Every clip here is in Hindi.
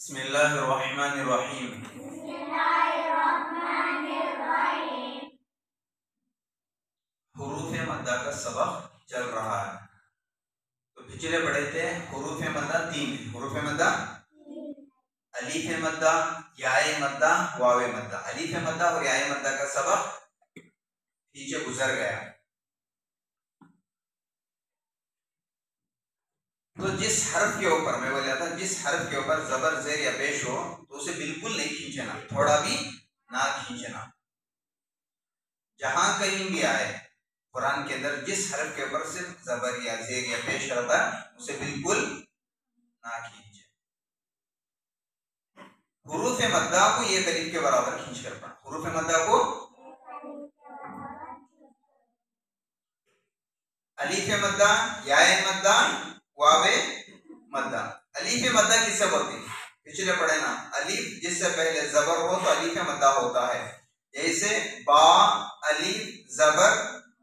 बिस्मिल्लाहिर्रहमानिर्रहीम। हुरूफ मद्दा का सबक चल रहा है। तो पिछले पढ़े थे हुरूफ मद्दा तीन। हुरूफ मद्दा अलीफ मद्दा, याए मद्दा, वावे मद्दा। अलीफ मद्दा और याए मद्दा का सबक पीछे गुजर गया। तो जिस हर्फ के ऊपर मैं बोला था, जिस हर्फ के ऊपर जबर जेर या पेश हो तो उसे बिल्कुल नहीं खींचना, थोड़ा भी ना खींचना। जहां कहीं भी आए कुरान के अंदर जिस हर्फ के ऊपर सिर्फ जबर या जेर या पेश रहता है उसे बिल्कुल ना खींचे। हुरूफ मद्दा को ये करीब के बराबर खींच कर पढ़ना। हुरूफ मद्दा को अलीफ मद्दा, याए मद्दा, वावे मद्दा। अलीफ मद्दा किससे बोलते हैं? पिछले पढ़े ना, अलीफ जिससे पहले जबर हो तो अलीफ मद्दा होता है। जैसे बा अलीफ जबर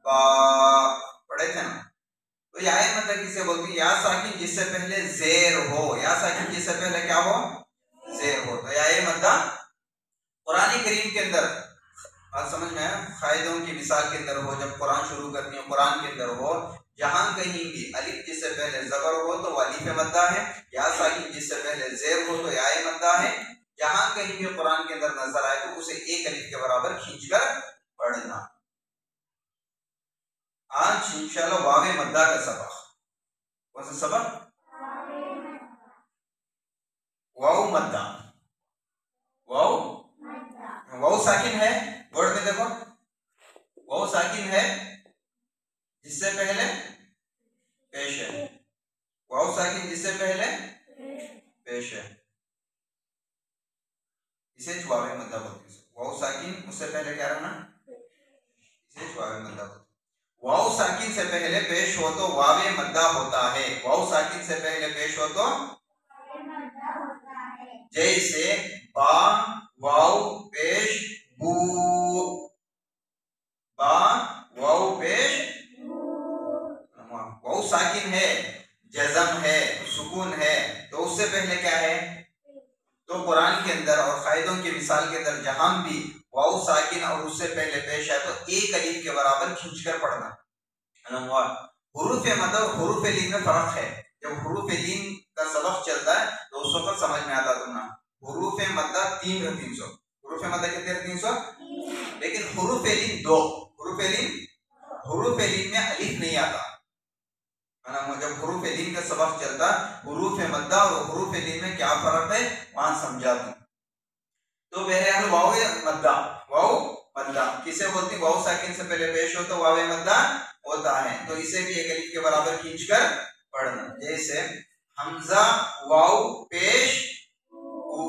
बा पढ़े थे ना। तो याए मद्दा किससे बोलते हैं? या साकिन जिससे पहले जेर हो, या साकिन जिससे पहले क्या हो? जेर हो। तो याए मद्दा कुरान करीम के अंदर बात समझ में आया? फायदों की मिसाल के अंदर हो, जब कुरान शुरू करनी हो कुरान के अंदर हो, जहां कहीं भी अलिफ जिससे पहले जबर हो तो अलीफ मद्दा है, या साकिन जिससे पहले जेर हो तो याए मद्दा है। जहां कहीं भी कुरान के अंदर नजर आए तो उसे एक अलिफ के बराबर खींचकर पढ़ना। आज इंशाल्लाह वावे मद्दा का सबक। कौन सा सबक? वाव मद्दा। वाव साकिन है, वर्ड में देखो वाव साकिन है जिससे पहले पेश है। वाव साकिन जिससे पहले पेश है, इसे वावे मद्दा बोलते हैं। वाव साकिन उससे पहले क्या रहना, इसे वावे मद्दा बोलते हैं। वाव साकिन से पहले पेश हो तो वावे मद्दा होता है। वाव साकिन से पहले पेश हो तो जैसे बा वाव पेश बू, बा वाव पेश वाव साकिन है, जज़म है, सुकून है, तो उससे पहले क्या है? तो कुरान के अंदर और कायदों की मिसाल के अंदर जहां भी वाव साकिन और उससे पहले पेश है तो एक अलीफ के बराबर खींचकर पढ़ना। हुरूफ मद्दा और हुरूफ लीन में फर्क है। जब हुरूफ लीन का सबक चलता है तो उस वक्त समझ में आता तुमने। हुरूफ मद्दा 300। हुरूफ मद्दा कितने? 300। लेकिन हुरूफ लीन 2। हुरूफ लीन में अलीफ नहीं आता। जब हुरूफ लीन का सबक चलता, हुरूफ मद्दा और हुरूफ लीन में क्या फर्क है वहां समझा दूं। तो बहरहाल वाव मद्दा किसे बोलते हैं? वाव साकिन से पहले पेश हो तो वावे मद्दा होता है। तो इसे भी एक अलीफ के बराबर खींचकर पढ़ना। जैसे हमजा वाव पेश ऊ,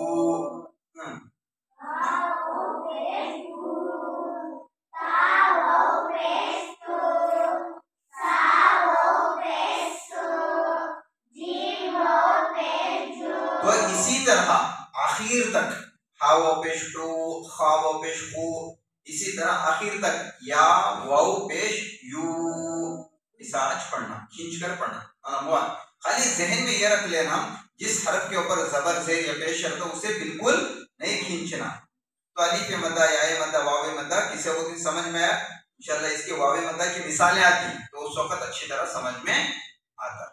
तो इसी तरह आखिर तक हा वाव पेश टू, खा वाव पेश हु, इसी तरह आखिर तक या वाव पेश यू, इसा पढ़ना, खींचकर पढ़ना। खाली जहन में ये रख लेना, जिस हरफ के ऊपर जबर जेर या पेश है तो उसे बिल्कुल नहीं खींचना। तो अलीफ मद्दा, याए मद्दा, वावे मद्दा किसे बोलते हैं समझ में आया? इंशाल्लाह इसके वावे मद्दा की मिसालें आती तो उस वक्त अच्छी तरह समझ में आता।